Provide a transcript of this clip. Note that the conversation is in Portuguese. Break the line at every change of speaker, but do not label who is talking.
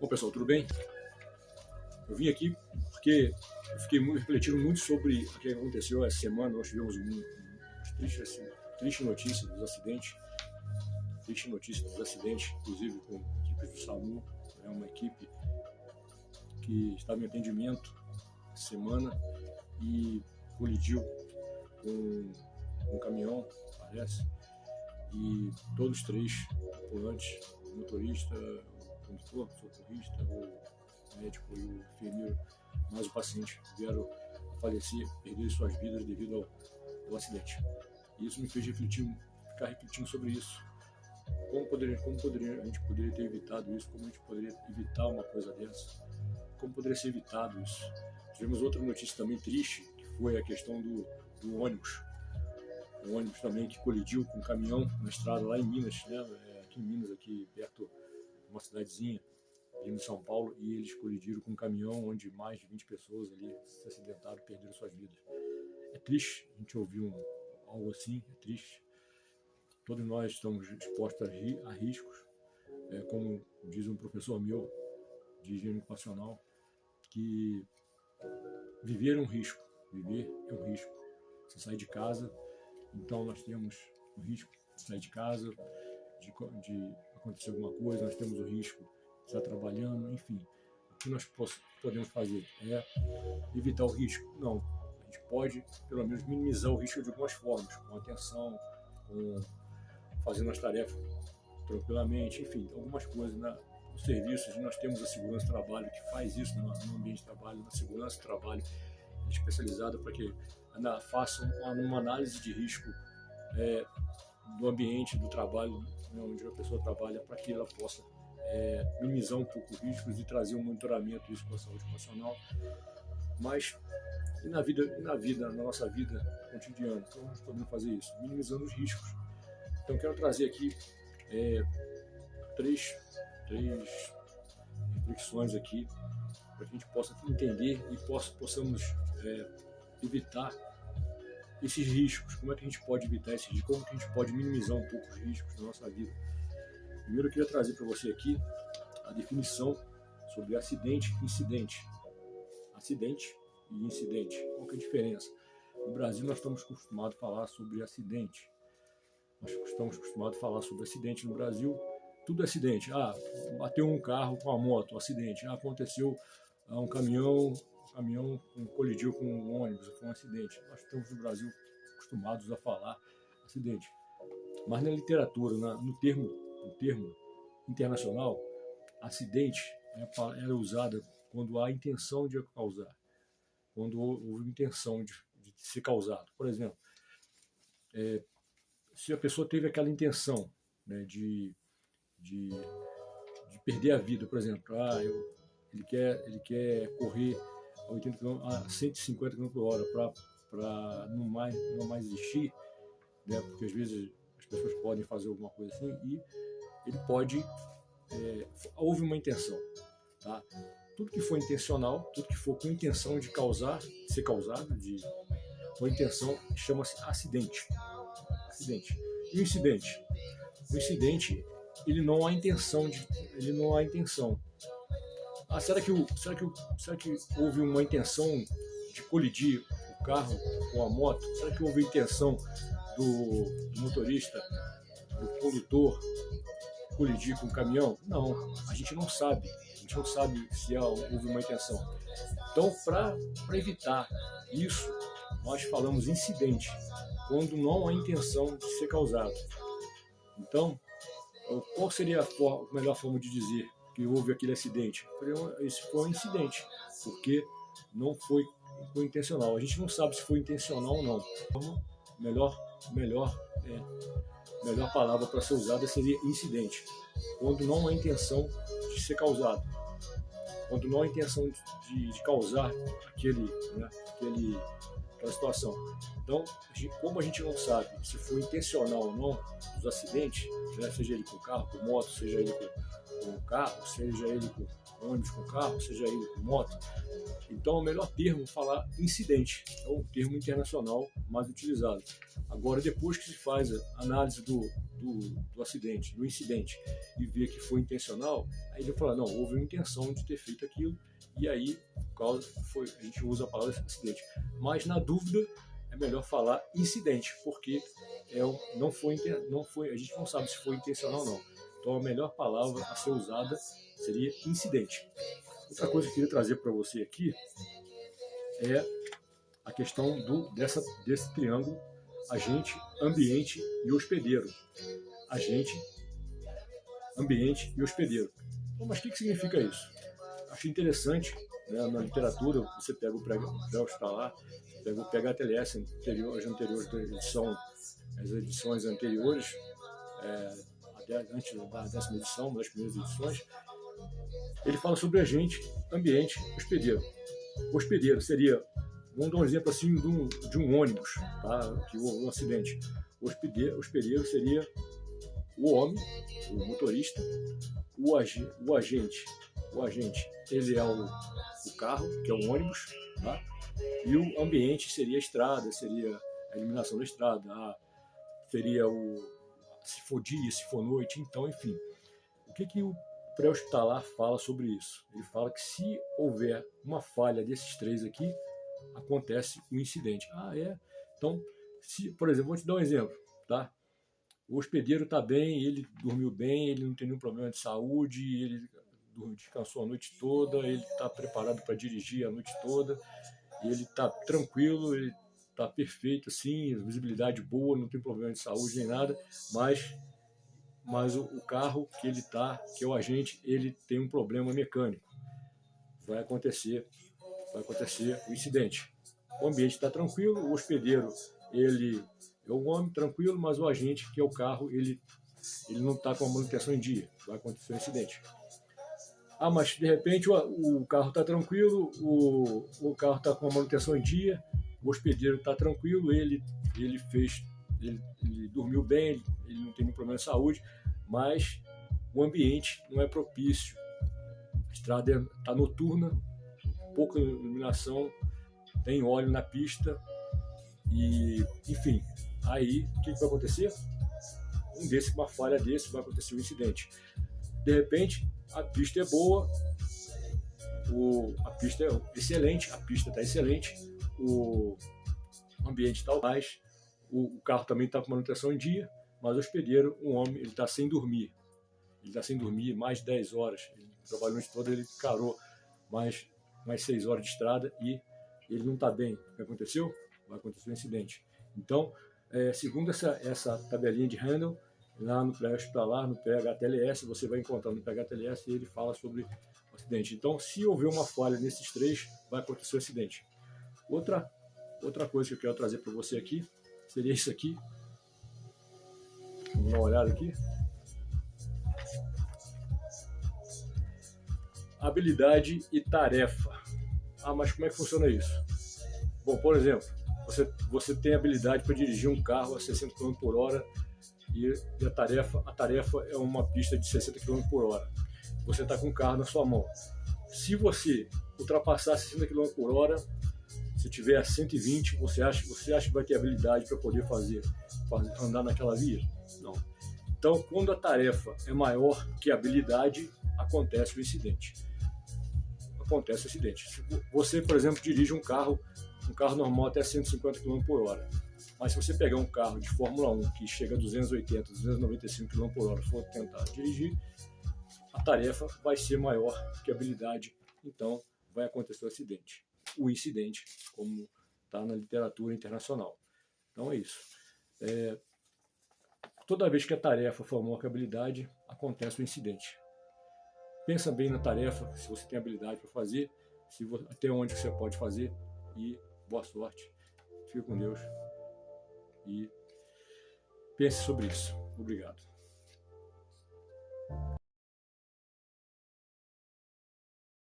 Bom, pessoal, tudo bem? Eu vim aqui porque eu fiquei refletindo muito sobre o que aconteceu essa semana. Nós tivemos uma triste notícia dos acidentes, inclusive com equipes do SAMU. É uma equipe que estava em atendimento essa semana e colidiu com um caminhão, parece, e todos três tripulantes, o motorista, o condutor, o socorrista, o médico e o enfermeiro, mais o paciente, vieram a falecer, perder suas vidas devido ao acidente. E isso me fez ficar refletindo sobre isso. Como a gente poderia ter evitado isso? Como a gente poderia evitar uma coisa dessa? Como poderia ser evitado isso? Tivemos outra notícia também triste, que foi a questão do ônibus. O ônibus também que colidiu com um caminhão na estrada lá em Minas, né? Aqui em Minas, aqui perto de uma cidadezinha, vindo de São Paulo, e eles colidiram com um caminhão onde mais de 20 pessoas ali se acidentaram, perderam suas vidas. É triste a gente ouvir algo assim, é triste. Todos nós estamos expostos a riscos, como diz um professor meu de higiene ocupacional, que viver é um risco. Você sai de casa, então nós temos o risco de sair de casa, de acontecer alguma coisa, nós temos o risco de estar trabalhando, enfim. O que nós podemos fazer é evitar o risco? Não. A gente pode, pelo menos, minimizar o risco de algumas formas, com atenção, fazendo as tarefas tranquilamente, enfim, algumas coisas. Nos serviços, nós temos a segurança do trabalho, que faz isso no ambiente de trabalho, na segurança do trabalho, especializada para que façam uma análise de risco do ambiente do trabalho, né, onde a pessoa trabalha, para que ela possa minimizar um pouco os riscos e trazer um monitoramento disso para a saúde ocupacional. Mas na nossa vida cotidiana, como nós podemos fazer isso? Minimizando os riscos. Então, quero trazer aqui três reflexões aqui, para que a gente possa entender e possamos evitar esses riscos. Como é que a gente pode evitar esses riscos? Como que a gente pode minimizar um pouco os riscos da nossa vida? Primeiro, eu queria trazer para você aqui a definição sobre acidente e incidente. Acidente e incidente. Qual que é a diferença? No Brasil, nós estamos acostumados a falar sobre acidente. Nós estamos acostumados a falar sobre acidente no Brasil. Tudo é acidente. Bateu um carro com a moto, acidente. Aconteceu um caminhão colidiu com um ônibus, foi um acidente. Nós estamos no Brasil acostumados a falar acidente. Mas na literatura, no termo internacional, acidente era usada quando há intenção de causar, quando houve intenção de ser causado. Por exemplo, se a pessoa teve aquela intenção, né, de perder a vida, por exemplo, ele quer correr a 150 km por hora para não mais existir, né, porque às vezes as pessoas podem fazer alguma coisa assim e ele pode, houve uma intenção, tá? Tudo que for intencional, tudo que for com intenção de ser causado, com intenção, chama-se acidente. E o incidente? O incidente, ele não há intenção. Será que houve uma intenção de colidir o carro com a moto? Será que houve intenção do motorista, do condutor, colidir com o caminhão? Não, a gente não sabe. A gente não sabe se houve uma intenção. Então, para evitar isso, nós falamos incidente, quando não há intenção de ser causado. Então, qual seria a melhor forma de dizer que houve aquele acidente? Esse foi um incidente, porque não foi intencional. A gente não sabe se foi intencional ou não. Então, melhor palavra para ser usada seria incidente, quando não há intenção de ser causado, quando não há intenção de causar aquela situação. Então, como a gente não sabe se foi intencional ou não os acidentes, né, seja ele com carro, com moto, seja ele com carro, seja ele com ônibus com carro, seja ele com moto, então o melhor termo é falar incidente, é um termo internacional mais utilizado. Agora, depois que se faz a análise do acidente, do incidente, e ver que foi intencional, aí ele fala, não, houve uma intenção de ter feito aquilo, e aí a gente usa a palavra acidente. Mas na dúvida é melhor falar incidente, porque não foi, a gente não sabe se foi intencional ou não. Então a melhor palavra a ser usada seria incidente. Outra coisa que eu queria trazer para você aqui é a questão desse triângulo agente, ambiente e hospedeiro. Agente, ambiente e hospedeiro. Então, mas o que significa isso? Acho interessante, né, na literatura, você pega o pré-hospitalar, pega o PHTLS, as anteriores da edição, as edições anteriores, antes da 10ª edição, uma das primeiras edições, ele fala sobre agente, ambiente, hospedeiro. Hospedeiro seria, vamos dar um exemplo assim de um ônibus, tá? Que houve um acidente. O hospedeiro seria o homem, o motorista, o agente, ele é o carro, que é o ônibus, tá? E o ambiente seria a estrada, seria a iluminação da estrada, seria se for dia, se for noite, então, enfim. O que o pré-hospitalar fala sobre isso? Ele fala que se houver uma falha desses três aqui, acontece o incidente. Então, por exemplo, vou te dar um exemplo, tá? O hospedeiro está bem, ele dormiu bem, ele não tem nenhum problema de saúde, ele descansou a noite toda, ele está preparado para dirigir a noite toda, ele está tranquilo, ele está perfeito, assim, visibilidade boa, não tem problema de saúde nem nada, mas o carro que ele está, que é o agente, ele tem um problema mecânico. Vai acontecer o incidente. O ambiente está tranquilo, o hospedeiro, ele é o homem tranquilo, mas o agente, que é o carro, ele não está com a manutenção em dia. Vai acontecer um incidente. Mas de repente o carro está tranquilo, o carro está com a manutenção em dia, o hospedeiro está tranquilo, ele dormiu bem, ele não tem nenhum problema de saúde, mas o ambiente não é propício. A estrada está noturna, pouca iluminação, tem óleo na pista, e enfim, aí o que vai acontecer? Uma falha desse, vai acontecer um incidente. De repente, a pista é boa, a pista é excelente, o ambiente está mais, o carro também está com manutenção em dia, mas o hospedeiro, um homem, ele está sem dormir. Ele está sem dormir mais de 10 horas. Ele trabalhou a noite toda, ele carou mais 6 horas de estrada e ele não está bem. O que aconteceu? Vai acontecer um incidente. Então, segundo essa tabelinha de Handel, lá no pré-hospitalar, no PHTLS, você vai encontrar no PHTLS e ele fala sobre o acidente. Então, se houver uma falha nesses três, vai acontecer um acidente. Outra coisa que eu quero trazer para você aqui seria isso aqui. Vamos dar uma olhada aqui. Habilidade e tarefa. Mas como é que funciona isso? Bom, por exemplo, você tem habilidade para dirigir um carro a 60 km por hora e a tarefa é uma pista de 60 km por hora. Você está com o carro na sua mão. Se você ultrapassar 60 km por hora, se tiver a 120, você acha que vai ter habilidade para poder andar naquela via? Não. Então, quando a tarefa é maior que a habilidade, acontece o incidente. Se você, por exemplo, dirige um carro normal até 150 km por hora, mas se você pegar um carro de Fórmula 1 que chega a 280, 295 km por hora e for tentar dirigir, a tarefa vai ser maior que a habilidade, então vai acontecer o incidente, como está na literatura internacional. Então é isso. Toda vez que a tarefa for maior que a habilidade, acontece o incidente. Pensa bem na tarefa, se você tem habilidade para fazer, até onde você pode fazer, e boa sorte. Fique com Deus e pense sobre isso. Obrigado.